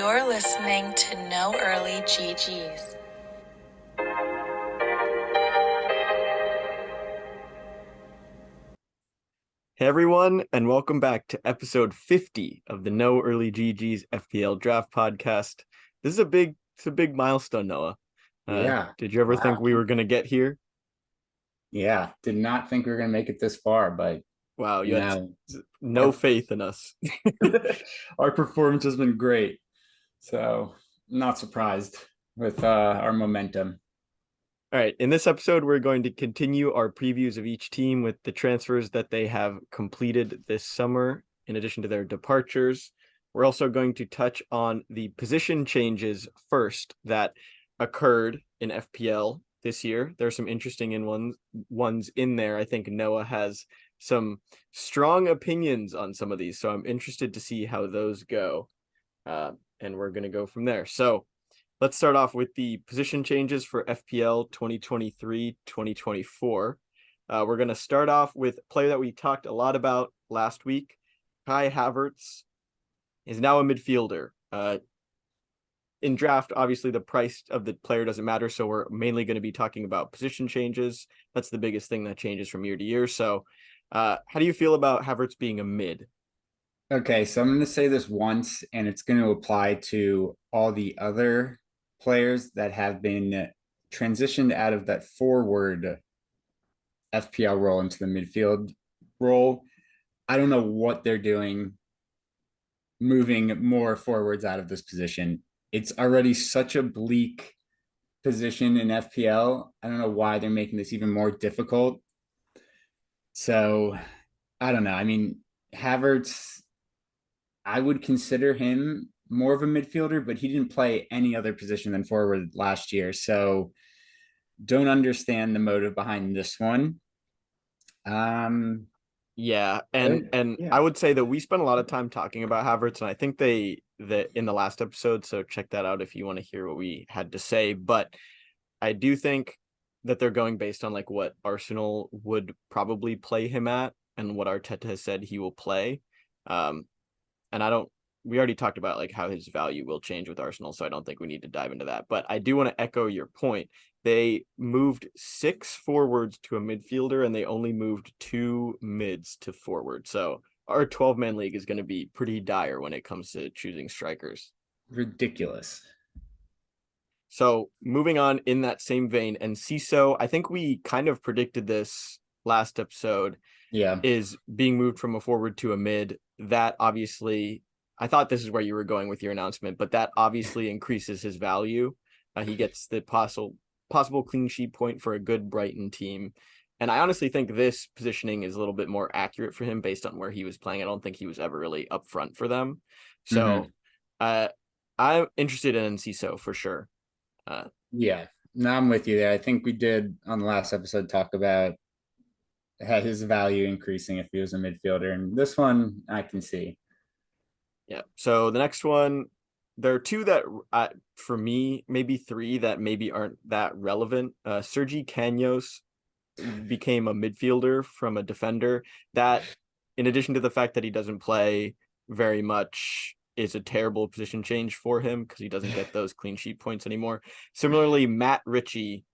You're listening to No Early GGs. Hey everyone, and welcome back to episode 50 of the No Early GG's FPL Draft Podcast. This is a big milestone, Noah. Yeah. Did you ever think Wow. we were going to get here? Yeah. Did not think we were gonna make it this far, but Wow, you you had know, no our faith in us. our performance has been great. So not surprised with our momentum. All right, in this episode, we're going to continue our previews of each team with the transfers that they have completed this summer, in addition to their departures. We're also going to touch on the position changes first that occurred in FPL this year. There are some interesting ones in there. I think Noah has some strong opinions on some of these, so I'm interested to see how those go. And we're going to go from there. So let's start off with the position changes for FPL 2023-2024. We're going to start off with a player that we talked a lot about last week. Kai Havertz is now a midfielder. In draft, obviously, the price of the player doesn't matter, so we're mainly going to be talking about position changes. That's the biggest thing that changes from year to year. So how do you feel about Havertz being a mid? Okay, so I'm gonna say this once, and it's gonna apply to all the other players that have been transitioned out of that forward FPL role into the midfield role. I don't know what they're doing moving more forwards out of this position. It's already such a bleak position in FPL. I don't know why they're making this even more difficult. So I don't know. I mean, Havertz, I would consider him more of a midfielder, but he didn't play any other position than forward last year. So don't understand the motive behind this one. Um, Yeah, but and yeah. I would say that we spent a lot of time talking about Havertz, and I think that in the last episode, so check that out if you want to hear what we had to say. But I do think that they're going based on like what Arsenal would probably play him at and what Arteta has said he will play. And I don't we already talked about like how his value will change with Arsenal, so I don't think we need to dive into that. But I do want to echo your point. They moved 6 forwards to a midfielder and they only moved 2 mids to forward. So our 12-man league is going to be pretty dire when it comes to choosing strikers. Ridiculous. So moving on in that same vein, and CISO, I think we kind of predicted this last episode, Yeah. is being moved from a forward to a mid. That obviously, I thought this is where you were going with your announcement, but that obviously increases his value. He gets the possible clean sheet point for a good Brighton team. And I honestly think this positioning is a little bit more accurate for him based on where he was playing. I don't think he was ever really up front for them. Mm-hmm. So I'm interested in CISO for sure. Yeah. No, I'm with you there. I think we did on the last episode talk about his value increasing if he was a midfielder. And this one I can see. Yeah. So the next one, there are two that, for me, maybe three that maybe aren't that relevant. Sergi Canos became a midfielder from a defender. That, in addition to the fact that he doesn't play very much, is a terrible position change for him because he doesn't get those clean sheet points anymore. Similarly, Matt Ritchie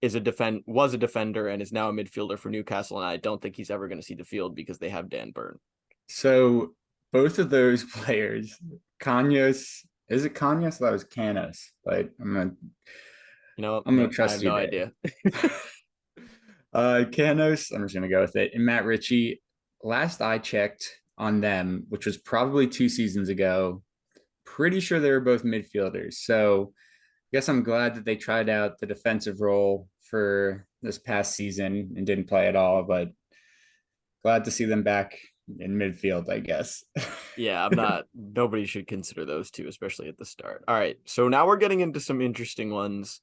was a defender and is now a midfielder for Newcastle, and I don't think he's ever going to see the field because they have Dan Burn. So both of those players, Kanyos, is it Kanyos? That was Canos, but I'm gonna I have trust you no there. idea. Canos, I'm just gonna go with it. And Matt Ritchie, last I checked on them, which was probably 2 seasons ago, pretty sure they were both midfielders. So I guess I'm glad that they tried out the defensive role for this past season and didn't play at all, but glad to see them back in midfield, I guess. Yeah, nobody should consider those two, especially at the start. All right, so now we're getting into some interesting ones.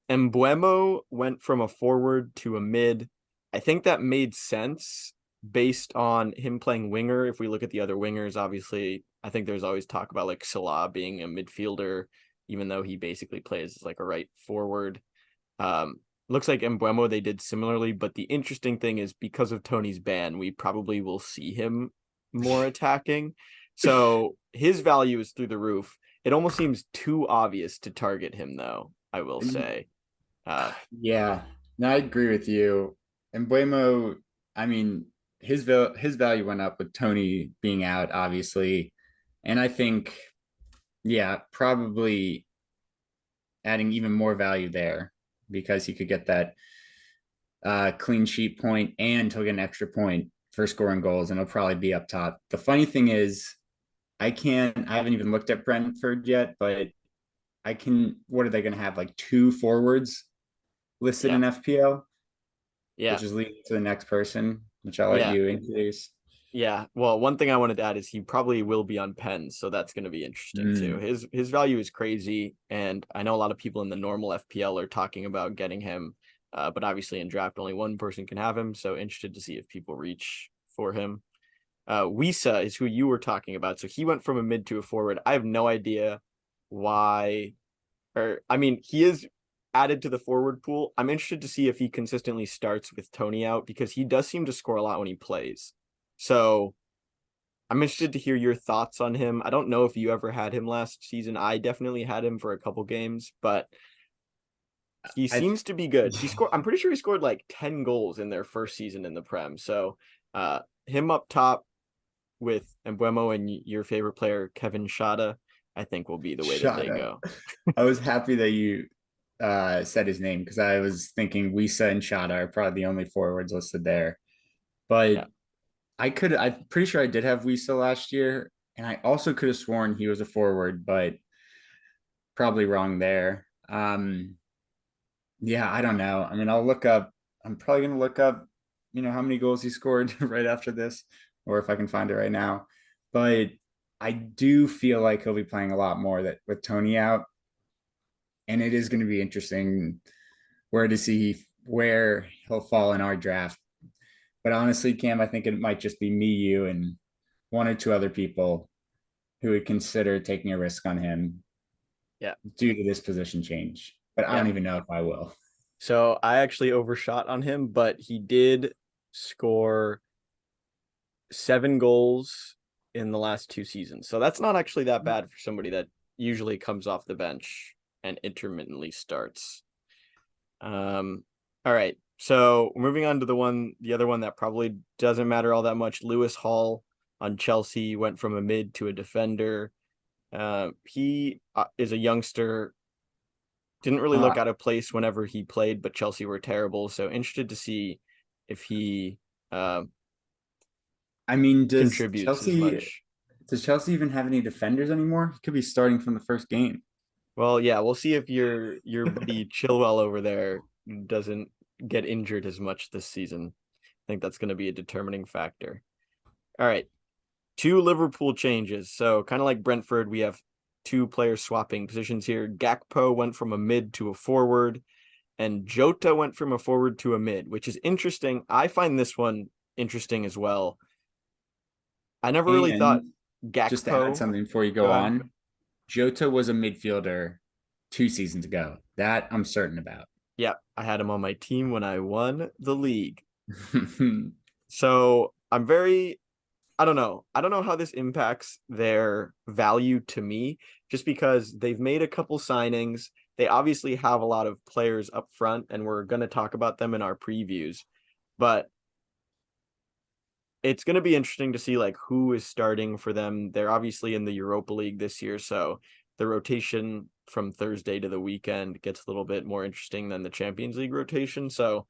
Embuemo went from a forward to a mid. I think that made sense based on him playing winger. If we look at the other wingers, obviously, I think there's always talk about like Salah being a midfielder, even though he basically plays as like a right forward. Um, Looks like Embuemo they did similarly, but the interesting thing is because of Tony's ban, we probably will see him more attacking. So his value is through the roof. It almost seems too obvious to target him, though, I will say. Yeah, no, I agree with you. And Buemo, I mean, his value went up with Tony being out, obviously, and I think, yeah, probably adding even more value there because he could get that clean sheet point and he'll get an extra point for scoring goals, and he'll probably be up top. The funny thing is, I haven't even looked at Brentford yet, but I can. What are they going to have? Like two forwards listed Yeah. in FPL, Yeah. which is leading to the next person, which I'll let Yeah. you introduce. Yeah. Well, one thing I wanted to add is he probably will be on pens, so that's going to be interesting too. Mm. His value is crazy, and I know a lot of people in the normal FPL are talking about getting him, but obviously in draft only one person can have him. So interested to see if people reach for him. Wisa is who you were talking about. So he went from a mid to a forward. I have no idea why, or I mean, he is added to the forward pool. I'm interested to see if he consistently starts with Tony out because he does seem to score a lot when he plays. So I'm interested to hear your thoughts on him. I don't know if you ever had him last season. I definitely had him for a couple games, but he I seems to be good. I'm pretty sure he scored like 10 goals in their first season in the Prem. So him up top with Embuemo and your favorite player, Kevin Shada, I think will be the way that shut they up. go. I was happy that you said his name because I was thinking Wisa and Shada are probably the only forwards listed there. But Yeah. I'm pretty sure I did have Wisa last year, and I also could have sworn he was a forward, but probably wrong there. Yeah, I don't know. I mean, I'm probably gonna look up, how many goals he scored right after this, or if I can find it right now. But I do feel like he'll be playing a lot more that with Tony out, and it is going to be interesting where he'll fall in our draft. But honestly, Cam, I think it might just be me, you, and one or two other people who would consider taking a risk on him Yeah. due to this position change. But I Yeah. don't even know if I will. So I actually overshot on him, but he did score 7 goals in the last 2 seasons. So that's not actually that bad for somebody that usually comes off the bench and intermittently starts. All right. So moving on to the other one that probably doesn't matter all that much. Lewis Hall on Chelsea went from a mid to a defender. He is a youngster. Didn't really look Uh, out of place whenever he played, but Chelsea were terrible. So interested to see if he uh, I mean, contributes as much. Does Chelsea even have any defenders anymore? He could be starting from the first game. Well, yeah, we'll see if your buddy Chilwell over there doesn't get injured as much this season. I think that's going to be a determining factor. All right, 2 Liverpool changes. So kind of like Brentford, we have 2 players swapping positions here. Gakpo went from a mid to a forward, and Jota went from a forward to a mid, which is interesting. I find this one interesting as well. I never really thought And just to add Gakpo. something before you Go go ahead. on, Jota was a midfielder 2 seasons ago. That I'm certain about. Yeah, I had him on my team when I won the league. So I don't know. I don't know how this impacts their value to me, just because they've made a couple signings. They obviously have a lot of players up front, and we're going to talk about them in our previews. But it's going to be interesting to see like who is starting for them. They're obviously in the Europa League this year, so the rotation from Thursday to the weekend gets a little bit more interesting than the Champions League rotation. So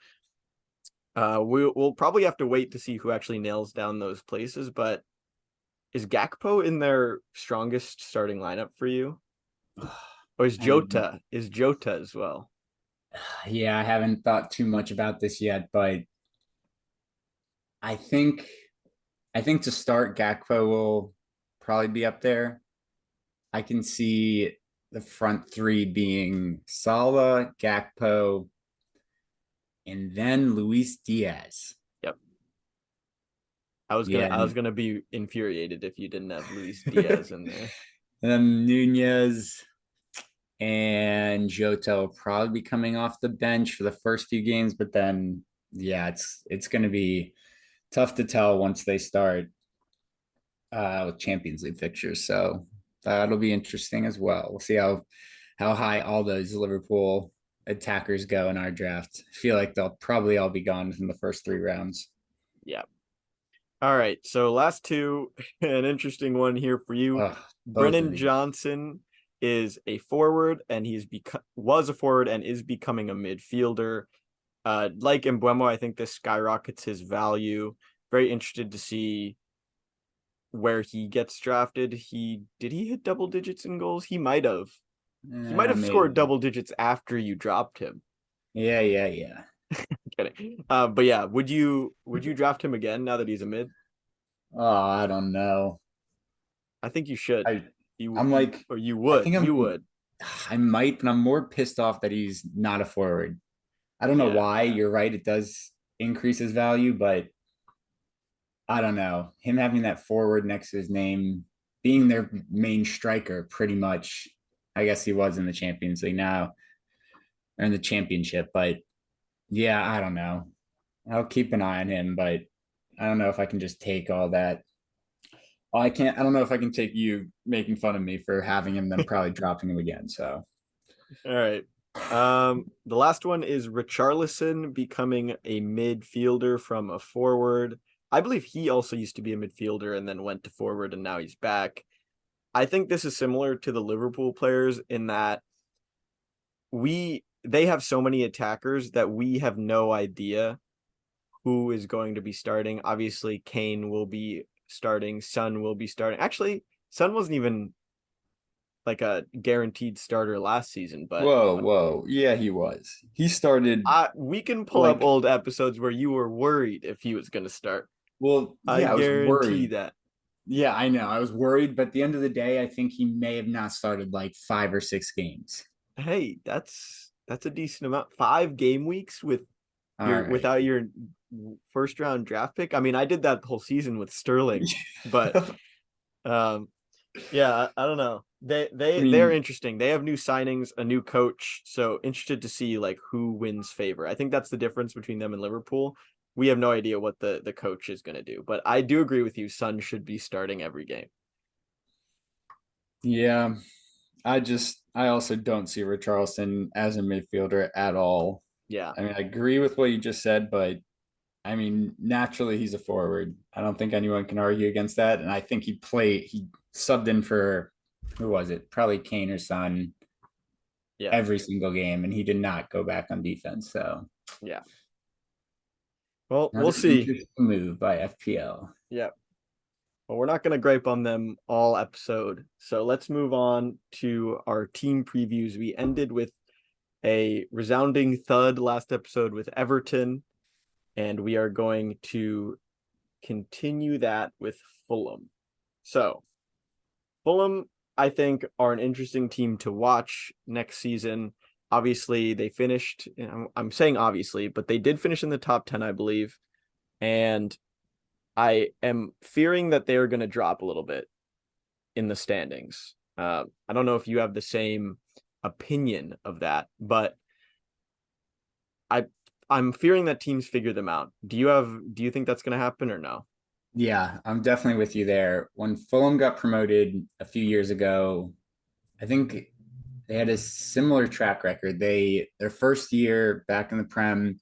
we'll probably have to wait to see who actually nails down those places. But is Gakpo in their strongest starting lineup for you? Or is I mean, Jota as well? yeah, I haven't thought too much about this yet, but I think I think to start, Gakpo will probably be up there. I can see the front three being Salah, Gakpo, and then Luis Diaz. Yep. Yeah, I was gonna be infuriated if you didn't have Luis Diaz in there. and then Nunez and Jota will probably be coming off the bench for the first few games, but then yeah, it's going to be tough to tell once they start. with Champions League fixtures. So that'll be interesting as well. We'll see how high all those Liverpool attackers go in our draft. I feel like they'll probably all be gone from the first 3 rounds. Yeah. All right. So last two, an interesting one here for you. Ugh, both of Brennan these. Johnson is a forward, and was a forward and is becoming a midfielder. Like Embuemo, I think this skyrockets his value. Very interested to see where he gets drafted. Did he hit double digits in goals? He might have. He might have scored Maybe. double digits after you dropped him. Yeah. Kidding. But yeah, would you draft him again now that he's a mid? Oh, I don't know. I think you should. I You I'm you like or you I would. think You I'm would. I might, but I'm more pissed off that he's not a forward. I don't know Yeah. why. You're right, it does increase his value, but I don't know. Him having that forward next to his name, being their main striker, pretty much. I guess he was in the Champions League now, or in the championship. But yeah, I don't know. I'll keep an eye on him, but I don't know if I can just take all that. I can't. I don't know if I can take you making fun of me for having him, then probably dropping him again. So All right. The last one is Richarlison becoming a midfielder from a forward. I believe he also used to be a midfielder and then went to forward and now he's back. I think this is similar to the Liverpool players in that they have so many attackers that we have no idea who is going to be starting. Obviously, Kane will be starting, Son will be starting. Actually, Son wasn't even like a guaranteed starter last season, but whoa, yeah, he was. He started we can pull up like, old episodes where you were worried if he was going to start. well, I yeah, I was guarantee worried. that. Yeah, I know. I was worried, but at the end of the day, I think he may have not started like 5 or 6 games. Hey, that's a decent amount. 5 game weeks All right. without your first round draft pick. I mean, I did that whole season with Sterling, but um, yeah, I don't know. I They're mean, interesting. They have new signings, a new coach, so interested to see like who wins favor. I think that's the difference between them and Liverpool. We have no idea what the coach is going to do, but I do agree with you. Son should be starting every game. yeah, I also don't see Richarlison as a midfielder at all. Yeah, I mean, I agree with what you just said, but I mean, naturally he's a forward. I don't think anyone can argue against that. And I think he subbed in for, who was it? Probably Kane or Son yeah, every single game, and he did not go back on defense. So yeah. Well, we'll another see. interesting move by FPL. Yeah. Well, we're not going to gripe on them all episode. So let's move on to our team previews. We ended with a resounding thud last episode with Everton, and we are going to continue that with Fulham. So, Fulham, I think, are an interesting team to watch next season. Obviously, they finished, I'm saying obviously, but they did finish in the top 10, I believe. And I am fearing that they are going to drop a little bit in the standings. I don't know if you have the same opinion of that, but I I'm fearing that teams figure them out. Do you think that's going to happen or no? Yeah, I'm definitely with you there. When Fulham got promoted a few years ago, I think they had a similar track record. Their first year back in the Prem,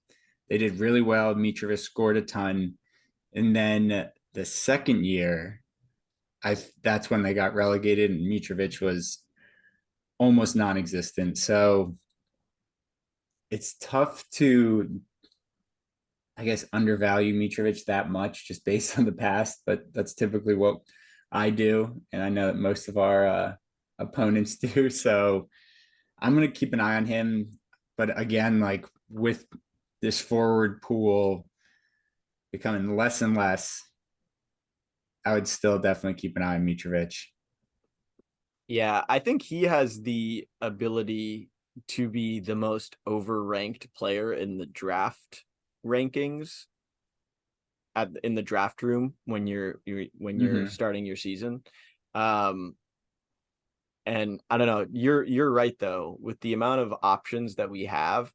they did really well. Mitrovic scored a ton, and then the second year, I that's when they got relegated, and Mitrovic was almost non-existent. So it's tough to, I guess, undervalue Mitrovic that much just based on the past, but that's typically what I do, and I know that most of our opponents do. So I'm gonna keep an eye on him, but again, like with this forward pool becoming less and less, I would still definitely keep an eye on Mitrovic. Yeah, I think he has the ability to be the most overranked player in the draft rankings in the draft room when you're Mm-hmm. starting your season. Um, and I don't know, you're right though, with the amount of options that we have,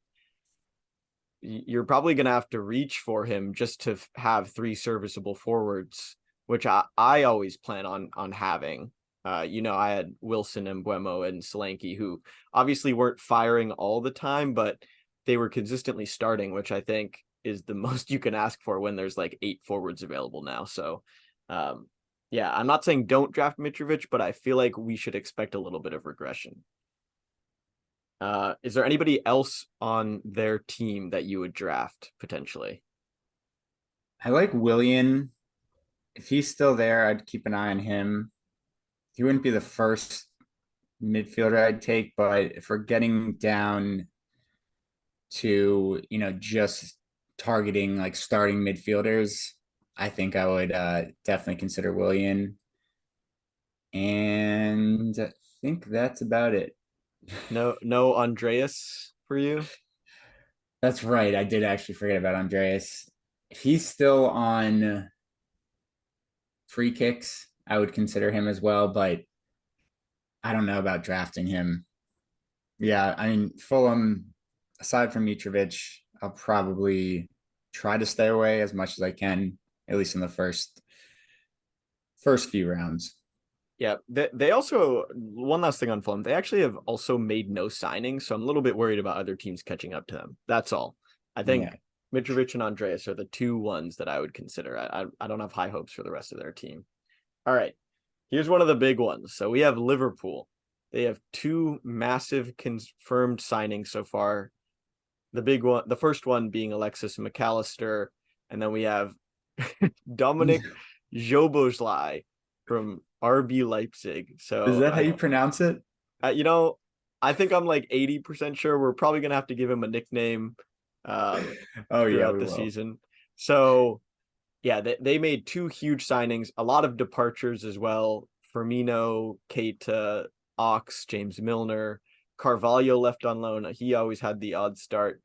you're probably going to have to reach for him just to have three serviceable forwards which I always plan on having. I had Wilson and Buemo and Solanke, who obviously weren't firing all the time, but they were consistently starting, which I think is the most you can ask for when there's like 8 forwards available now. So, yeah, I'm not saying don't draft Mitrovic, but I feel like we should expect a little bit of regression. Is there anybody else on their team that you would draft potentially? I like Willian. If he's still there, I'd keep an eye on him. He wouldn't be the first midfielder I'd take, but if we're getting down to, just targeting like starting midfielders, I think I would definitely consider Willian. And I think that's about it. No Andreas for you? That's right. I did actually forget about Andreas. If he's still on free kicks, I would consider him as well, but I don't know about drafting him. Yeah, I mean, Fulham, aside from Mitrovic, I'll probably try to stay away as much as I can, at least in the first few rounds. Yeah, they also, one last thing on Fulham, they actually have also made no signings, so I'm a little bit worried about other teams catching up to them. That's all. I think Yeah. Mitrovic and Andreas are the two ones that I would consider. I don't have high hopes for the rest of their team. All right, here's one of the big ones. So we have Liverpool. They have 2 massive confirmed signings so far. The first one being Alexis McAllister, and then we have Dominic Szoboszlai from RB Leipzig. Is So, that how you pronounce it? uh, I think I'm like 80% sure we're probably gonna have to give him a nickname Oh yeah, throughout we the will. season. So, yeah, they made 2 huge signings, a lot of departures as well. Firmino, Keita, Ox, James Milner, Carvalho left on loan. He always had the odd start.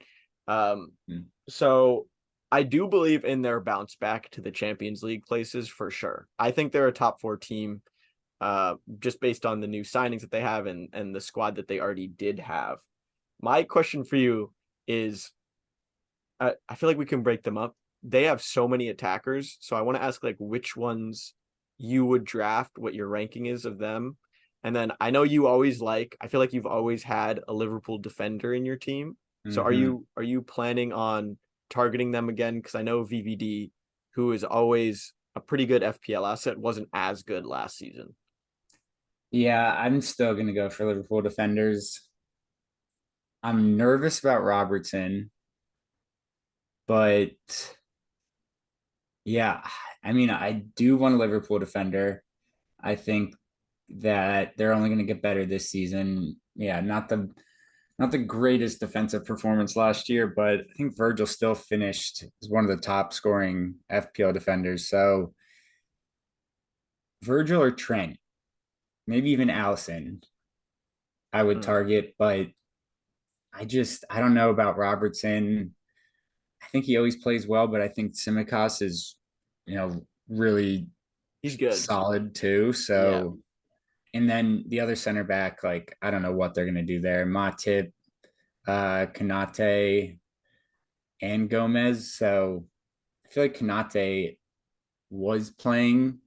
Um, Hmm. so I do believe in their bounce back to the Champions League places for sure. I think they're a top 4 team, just based on the new signings that they have and the squad that they already did have. My question for you is, I feel like we can break them up. They have so many attackers, so I want to ask like which ones you would draft, what your ranking is of them. And then I know I feel like you've always had a Liverpool defender in your team. So Mm-hmm. are you planning on targeting them again? Because I know VVD, who is always a pretty good FPL asset, wasn't as good last season. Yeah, I'm still gonna go for Liverpool defenders. I'm nervous about Robertson, but yeah, I mean, I do want a Liverpool defender. I think that they're only going to get better this season. Yeah, not the greatest defensive performance last year, but I think Virgil still finished as one of the top scoring FPL defenders. So Virgil or Trent, maybe even Allison, I would Mm, target, but I don't know about Robertson. I think he always plays well, but I think Simicas is, really he's good. solid too. Yeah. So, and then the other center back, like I don't know what they're gonna do there. Matip, Kanate, and Gomez. So I feel like Kanate was playing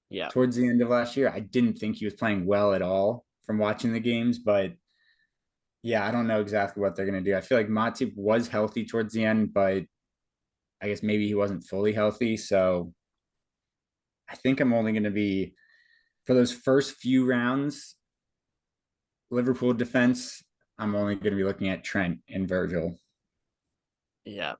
Yeah. towards the end of last year. I didn't think he was playing well at all from watching the games, but yeah, I don't know exactly what they're gonna do. I feel like Matip was healthy towards the end, but I guess maybe he wasn't fully healthy. So I think I'm only gonna be for those first few rounds, Liverpool defense, I'm only going to be looking at Trent and Virgil. Yeah.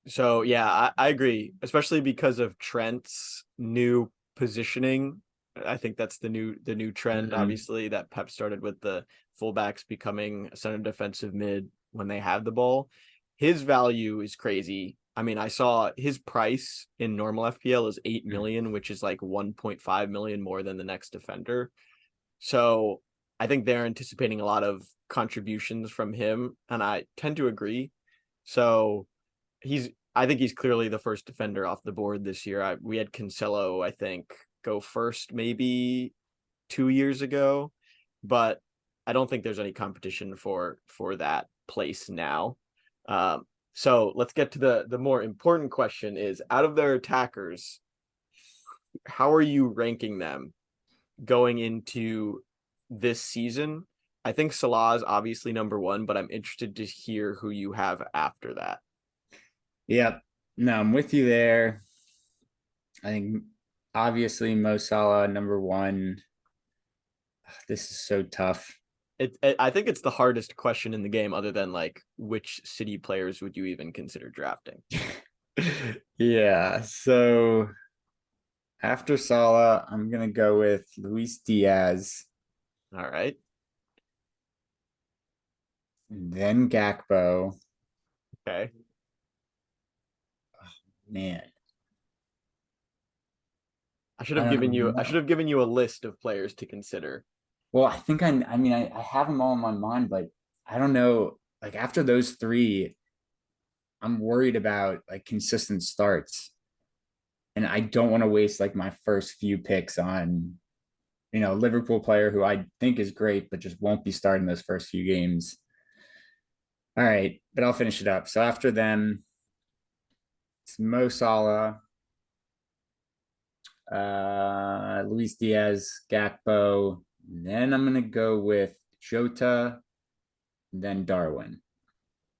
So yeah, I agree, especially because of Trent's new positioning. I think that's the new trend, Mm-hmm. obviously, that Pep started with the fullbacks becoming a center defensive mid when they have the ball. His value is crazy. I mean, I saw his price in normal FPL is 8 million, which is like 1.5 million more than the next defender. So I think they're anticipating a lot of contributions from him, and I tend to agree. So I think he's clearly the first defender off the board this year. We had Cancelo, I think, go first maybe 2 years ago, but I don't think there's any competition for that place now. So let's get to the more important question: is out of their attackers, how are you ranking them going into this season? I think Salah is obviously number one, but I'm interested to hear who you have after that. Yep. No, I'm with you there. I think obviously Mo Salah number one. This is so tough. I think it's the hardest question in the game, other than like which City players would you even consider drafting? Yeah. So after Salah, I'm gonna go with Luis Diaz, All right. then Gakpo. Okay. Man, I I don't should know. have given you a list of players to consider. Well, I think I mean, I have them all in my mind, but I don't know. Like after those three, I'm worried about like consistent starts. And I don't want to waste like my first few picks on, Liverpool player who I think is great, but just won't be starting those first few games. All right, but I'll finish it up. So after them, it's Mo Salah, Luis Diaz, Gakpo. Then I'm gonna go with Jota, then Darwin.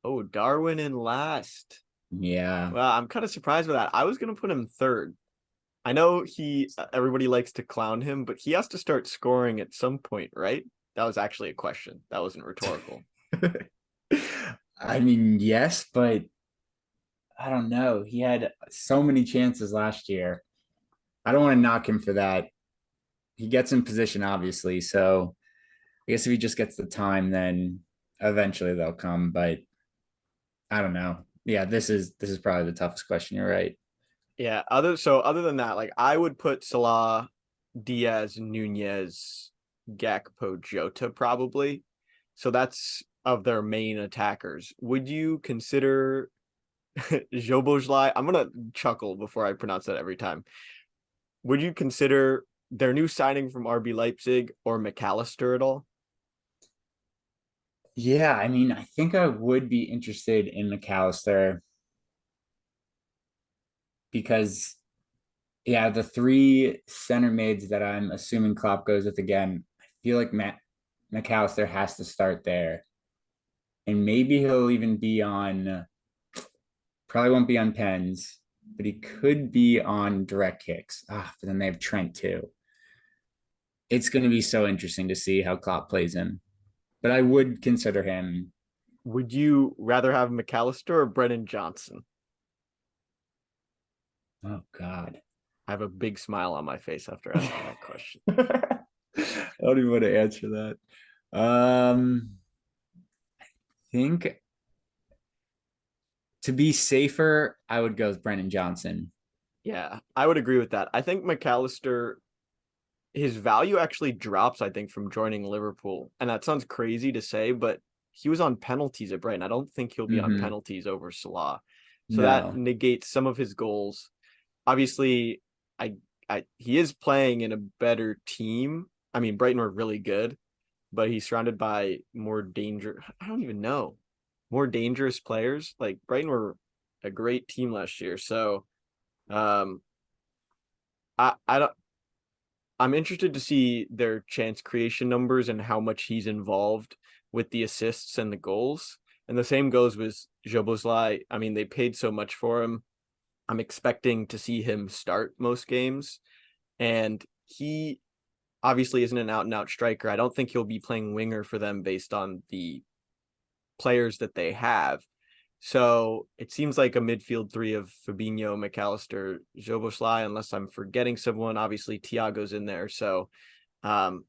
Oh, Darwin in last. Yeah. Well, I'm kind of surprised with that. I was gonna put him third. I know everybody likes to clown him, but he has to start scoring at some point, right? That was actually a question. That wasn't rhetorical. I mean, yes, but I don't know. He had so many chances last year. I don't want to knock him for that. He gets in position, obviously. So I guess if he just gets the time, then eventually they'll come. But I don't know. Yeah, this is probably the toughest question. You're right. Yeah, other than that, like I would put Salah, Diaz, Nunez, Gakpo, Jota probably. So that's of their main attackers. Would you consider Jobojlai? I'm gonna chuckle before I pronounce that every time. Would you consider their new signing from RB Leipzig or McAllister at all? Yeah, I mean, I think I would be interested in McAllister because yeah, the three center mids that I'm assuming Klopp goes with again, I feel like Matt McAllister has to start there. And maybe he'll even be on, probably won't be on pens, but he could be on direct kicks. But then they have Trent too. It's going to be so interesting to see how Klopp plays him. But I would consider him. Would you rather have McAllister or Brennan Johnson? Oh God. I have a big smile on my face after asking that question. I don't even want to answer that. I think to be safer, I would go with Brennan Johnson. Yeah, I would agree with that. I think McAllister, his value actually drops, I think, from joining Liverpool. And that sounds crazy to say, but he was on penalties at Brighton. I don't think he'll be on Mm-hmm. penalties over Salah. So that No, negates some of his goals. Obviously, I, he is playing in a better team. I mean, Brighton were really good, but he's surrounded by more danger. I don't even know. More dangerous players. Like Brighton were a great team last year. So um I don't I'm interested to see their chance creation numbers and how much he's involved with the assists and the goals. And the same goes with Jobosly. I mean, they paid so much for him. I'm expecting to see him start most games. And he obviously isn't an out and out striker. I don't think he'll be playing winger for them based on the players that they have. So it seems like a midfield three of Fabinho, McAllister, Jobosly, unless I'm forgetting someone. Obviously, Thiago's in there. So um,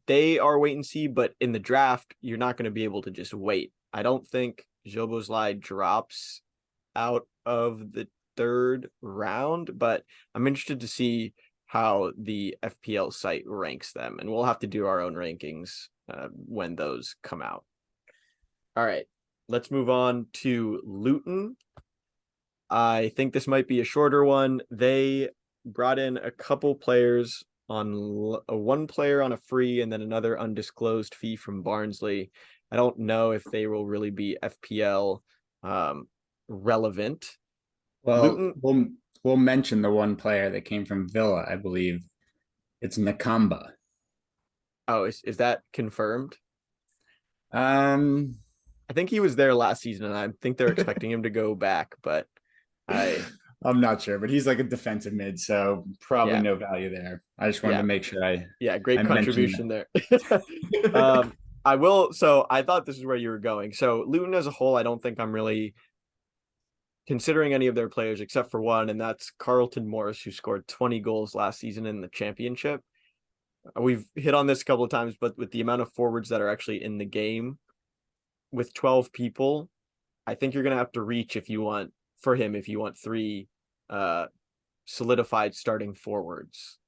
they are wait and see, but in the draft, you're not going to be able to just wait. I don't think Jobosly drops out of the third round, but I'm interested to see how the FPL site ranks them, and we'll have to do our own rankings when those come out. All right, let's move on to Luton. I think this might be a shorter one. They brought in a couple players on one player on a free and then another undisclosed fee from Barnsley. I don't know if they will really be FPL relevant. well, Luton, well, we'll mention the one player that came from Villa, I believe. It's Nakamba. Oh, is that confirmed? Um, I think he was there last season, and I think they're expecting him to go back. But I, I'm not sure, but he's like a defensive mid, so probably yeah, no value there. I just wanted yeah, to make sure yeah, I great mentioned contribution there. that. I will. So I thought this is where you were going. So Luton as a whole, I don't think I'm really considering any of their players except for one, and that's Carlton Morris, who scored 20 goals last season in the championship. We've hit on this a couple of times, but with the amount of forwards that are actually in the game, with 12 people, I think you're gonna have to reach if you want if you want three uh solidified starting forwards.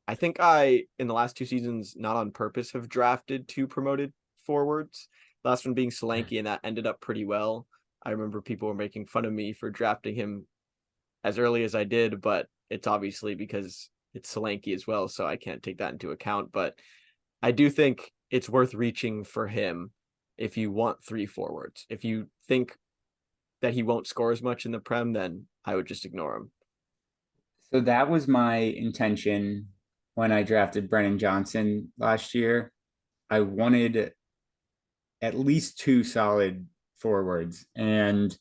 I think I in the last two seasons, not on purpose, have drafted two promoted forwards. The last one being Solanke, and that ended up pretty well. I remember people were making fun of me for drafting him as early as I did, but it's obviously because it's Solanke as well, so I can't take that into account. But I do think it's worth reaching for him if you want three forwards. If you think that he won't score as much in the Prem, then I would just ignore him. So that was my intention when I drafted Brennan Johnson last year. I wanted at least two solid forwards. And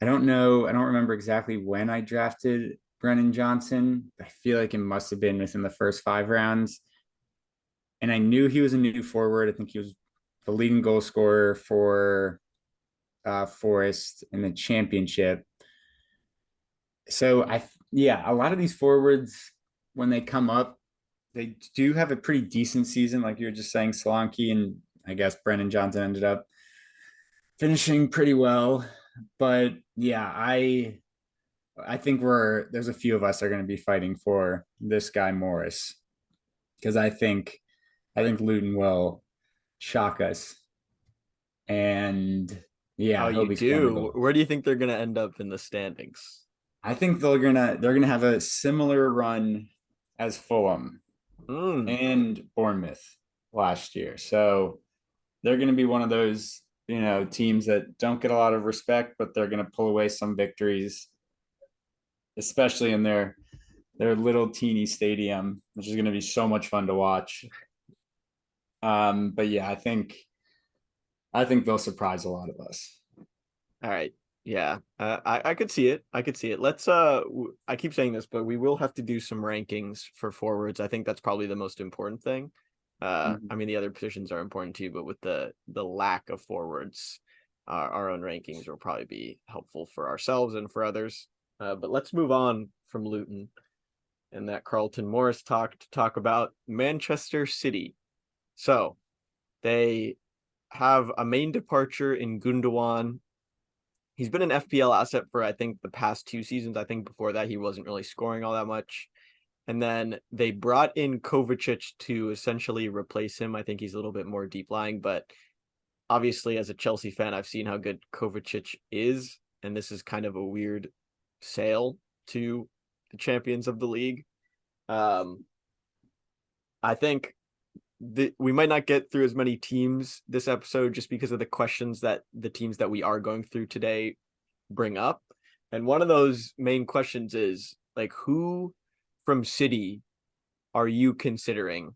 I don't know, I don't remember exactly when I drafted Brennan Johnson. I feel like it must have been within the first 5 rounds. And I knew he was a new forward. I think he was the leading goal scorer for Forest in the championship. So yeah, a lot of these forwards, when they come up, they do have a pretty decent season. Like you were just saying, Solanke and I guess Brennan Johnson ended up finishing pretty well. But yeah, I think there's a few of us are going to be fighting for this guy Morris because I think Luton will shock us, and Oh, yeah, he'll you be scoring the do? goals. Where do you think they're going to end up in the standings? I think they're gonna have a similar run as Fulham Mm. and Bournemouth last year. So they're going to be one of those teams that don't get a lot of respect, but they're going to pull away some victories, especially in their little teeny stadium, which is going to be so much fun to watch. But yeah, I think they'll surprise a lot of us. All right. Yeah. I could see it. I could see it. Let's I keep saying this, but we will have to do some rankings for forwards. I think that's probably the most important thing. I mean the other positions are important too, but with the lack of forwards, our own rankings will probably be helpful for ourselves and for others. But let's move on from Luton and that Carlton Morris talk to talk about Manchester City. So they have a main departure in Gundogan. He's been an FPL asset for I think the past two seasons. I think before that he wasn't really scoring all that much. And then they brought in Kovacic to essentially replace him. I think he's a little bit more deep lying, but obviously as a Chelsea fan, I've seen how good Kovacic is, and this is kind of a weird sale to the champions of the league. Um, I think we might not get through as many teams this episode just because of the questions that the teams that we are going through today bring up. And one of those main questions is like, who from City are you considering?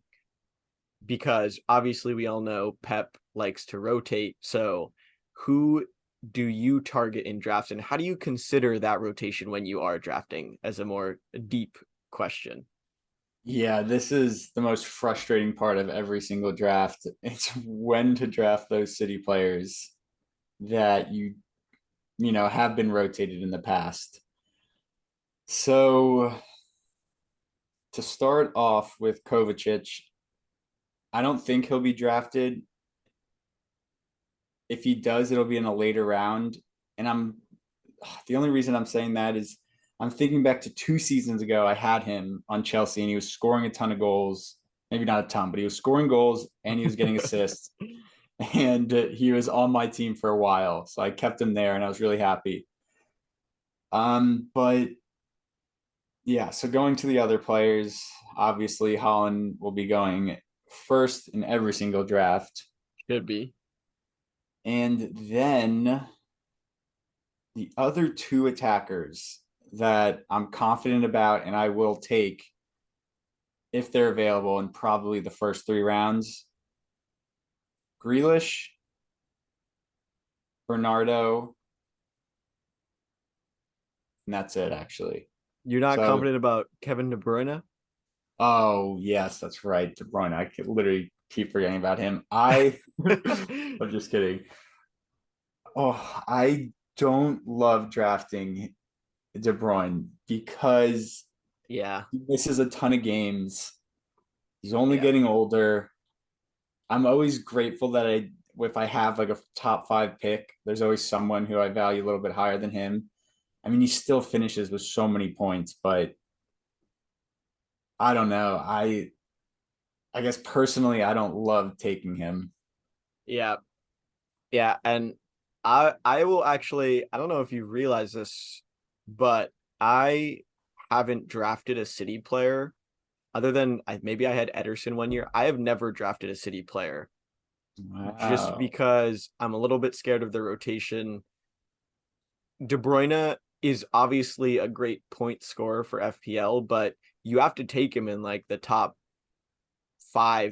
Because obviously we all know Pep likes to rotate. So who do you target in drafts, and how do you consider that rotation when you are drafting, as a more deep question? Yeah, this is the most frustrating part of every single draft. It's when to draft those City players that you have been rotated in the past. So to start off with Kovacic, I don't think he'll be drafted. If he does, it'll be in a later round. And the only reason I'm saying that is I'm thinking back to 2 seasons ago. I had him on Chelsea and he was scoring a ton of goals. Maybe not a ton, but he was scoring goals and he was getting assists. And he was on my team for a while. So I kept him there and I was really happy. But yeah, so going to the other players, obviously Holland will be going first in every single draft. Should be. And then the other two attackers that I'm confident about and I will take if they're available in probably the first 3 rounds. Grealish, Bernardo, and that's it actually. You're not So, confident about Kevin De Bruyne? oh yes, that's right. De Bruyne. I could literally keep forgetting about him. I'm just kidding. Oh, I don't love drafting De Bruyne because Yeah, he misses a ton of games. He's only yeah, getting older. I'm always grateful that if I have like a top 5 pick, there's always someone who I value a little bit higher than him. I mean, he still finishes with so many points, but I don't know. I guess personally, I don't love taking him. yeah, yeah. And I will actually, I don't know if you realize this, but I haven't drafted a City player other than maybe I had Ederson one year. I have never drafted a City player just Wow. because I'm a little bit scared of the rotation. De Bruyne is obviously a great point scorer for FPL, but you have to take him in like the top 4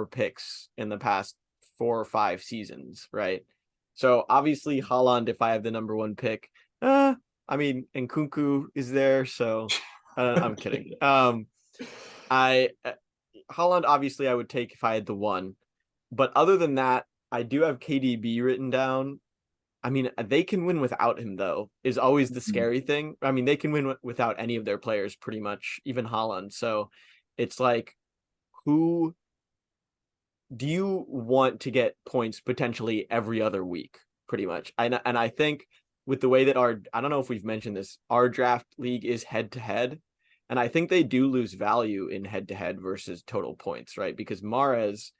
picks in the past 4 or 5 seasons, right? So obviously Haaland, if I have the number 1 pick, I mean, Nkunku is there, so I'm kidding. I Haaland obviously I would take if I had the one, but other than that, I do have KDB written down. I mean, they can win without him, though, is always the scary thing. I mean, they can win without any of their players, pretty much, even Haaland. So it's like, who do you want to get points potentially every other week, pretty much? And I think with the way that I don't know if we've mentioned this, our draft league is head to head. And I think they do lose value in head to head versus total points, right? Because Mahrez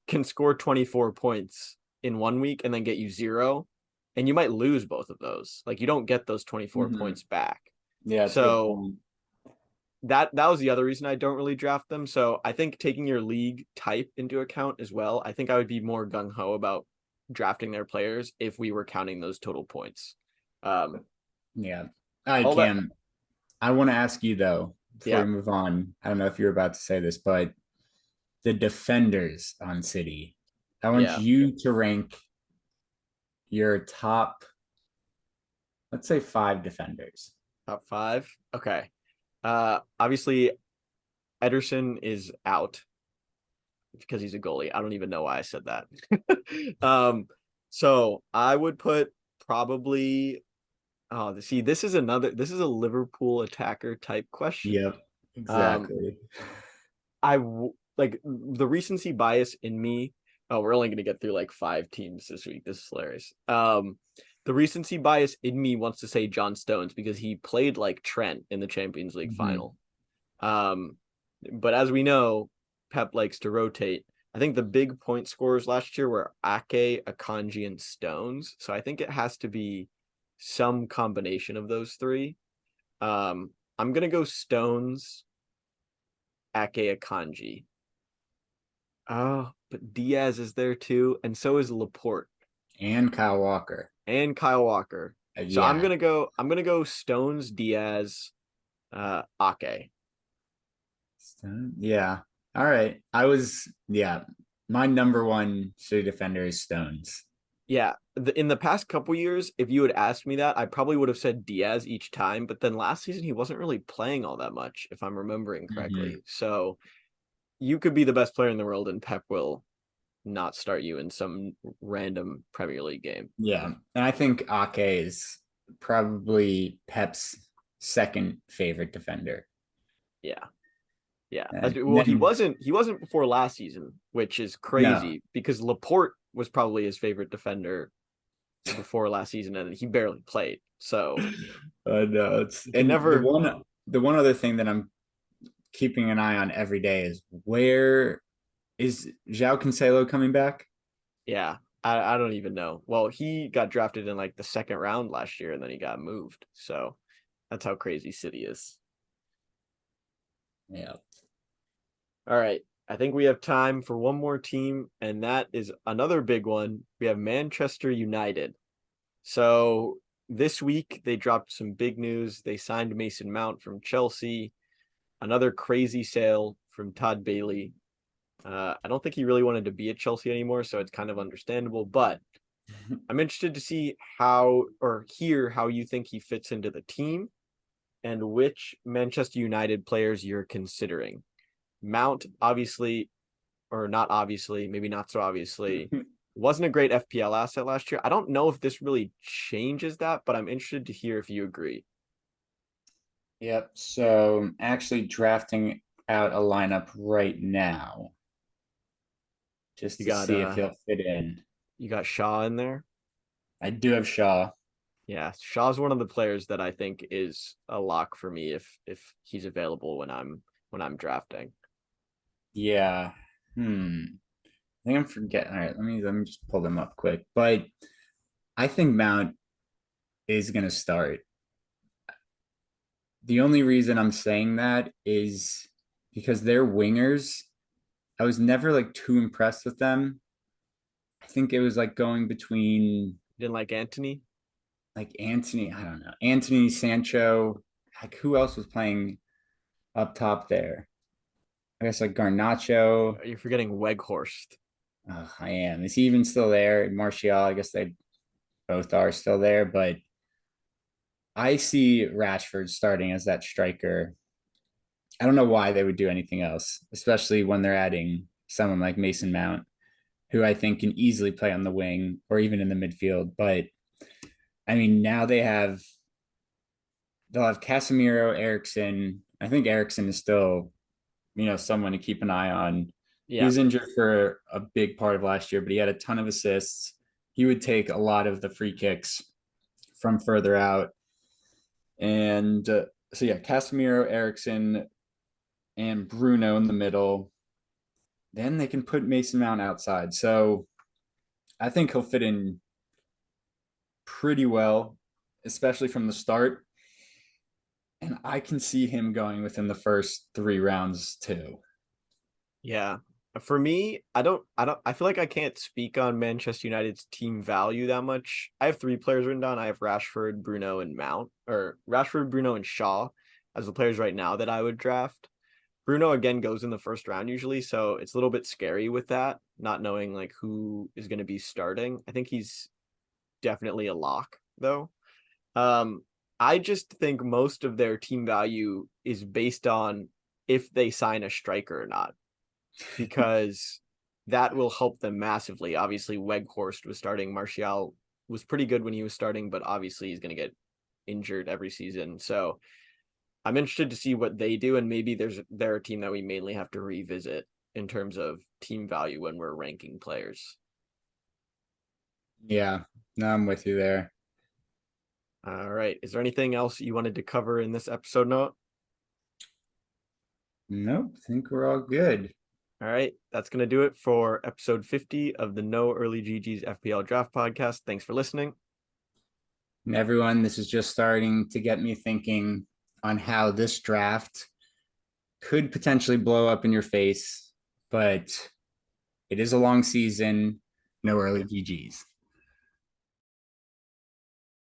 can score 24 points in one week and then get you 0, and you might lose both of those. Like, you don't get those 24 Mhm. points back. Yeah, it's a good So point. that was the other reason I don't really draft them. So I think taking your league type into account as well, I think I would be more gung-ho about drafting their players if we were counting those total points. Yeah. All right, All that, Cam. I want to ask you though, before yeah, we move on. I don't know if you're about to say this, but the defenders on City. I want yeah, you to rank your top, let's say 5 defenders. top 5. Okay. Obviously Ederson is out because he's a goalie. I don't even know why I said that. So I would put probably. Oh, see, this is a Liverpool attacker type question. Yep, Um, exactly. like the recency bias in me. Oh, we're only gonna get through like 5 teams this week. This is hilarious. The recency bias in me wants to say John Stones because he played like Trent in the Champions League Mhm. final. Um, but as we know, Pep likes to rotate. I think the big point scorers last year were Ake, Akanji, and Stones. So I think it has to be some combination of those three. I'm gonna go Stones, Ake, Akanji. Oh, but Diaz is there too, and so is Laporte And Kyle Walker. and Kyle Walker. So I'm Yeah. gonna go. I'm gonna go Stones, Diaz, Ake. Yeah. All right. Yeah. My number one City defender is Stones. Yeah, in the past couple years, if you had asked me that, I probably would have said Diaz each time. But then last season, he wasn't really playing all that much, if I'm remembering Mhm. correctly. So you could be the best player in the world, and Pep will not start you in some random Premier League game. Yeah. And I think Ake is probably Pep's second favorite defender. Yeah, yeah. And Well, he then, wasn't. He wasn't before last season, which is no, crazy because Laporte was probably his favorite defender before last season, and he barely played. So no, it's you can and never. the one other thing that I'm keeping an eye on every day is where is João Cancelo coming back? Yeah, I don't even know. Well, he got drafted in like the second round last year and then he got moved. So that's how crazy City is. Yeah. All right. I think we have time for one more team, and that is another big one. We have Manchester United. So this week they dropped some big news. They signed Mason Mount from Chelsea, another crazy sale from Todd Bailey. I don't think he really wanted to be at Chelsea anymore, so it's kind of understandable. But I'm interested to see how or hear how you think he fits into the team and which Manchester United players you're considering. Mount, obviously, or not obviously, maybe not so obviously, wasn't a great FPL asset last year. I don't know if this really changes that, but I'm interested to hear if you agree. Yep. So I'm actually drafting out a lineup right now just You to got see if he'll fit in. you got Shaw in there. I do have Shaw. Yeah, Shaw's one of the players that I think is a lock for me if he's available when I'm drafting. Yeah. I think I'm forgetting. All right, let me just pull them up quick. But I think Mount is gonna start. The only reason I'm saying that is because their wingers, I was never like too impressed with them. I think it was like going between Didn't like Anthony. like Anthony, I don't know, Anthony Sancho, like who else was playing up top there? I guess like Garnacho. You're forgetting Weghorst. Oh, I am. Is he even still there? Martial, I guess they both are still there, but I see Rashford starting as that striker. I don't know why they would do anything else, especially when they're adding someone like Mason Mount, who I think can easily play on the wing or even in the midfield. But I mean, now they'll have Casemiro, Ericsson. I think Ericsson is still, someone to keep an eye on. He Yeah. was injured for a big part of last year, but he had a ton of assists. He would take a lot of the free kicks from further out. And so, yeah, Casemiro, Ericsson, and Bruno in the middle. Then they can put Mason Mount outside. So I think he'll fit in pretty well, especially from the start. And I can see him going within the first 3 rounds too. Yeah. For me, I feel like I can't speak on Manchester United's team value that much. I have three players written down. I have Rashford, Bruno, and Mount, or Rashford, Bruno, and Shaw as the players right now that I would draft. Bruno again goes in the first round usually, so it's a little bit scary with that, not knowing like who is going to be starting. I think he's definitely a lock though. Um, I just think most of their team value is based on if they sign a striker or not, because that will help them massively. Obviously, Weghorst was starting. Martial was pretty good when he was starting, but obviously he's going to get injured every season. So I'm interested to see what they do, and maybe they're a team that we mainly have to revisit in terms of team value when we're ranking players. Yeah, no, I'm with you there. All right. Is there anything else you wanted to cover in this episode note? Nope, I think we're all good. All right. That's going to do it for episode 50 of the No Early GG's FPL Draft Podcast. Thanks for listening. And everyone, this is just starting to get me thinking on how this draft could potentially blow up in your face, but it is a long season. No early GGs.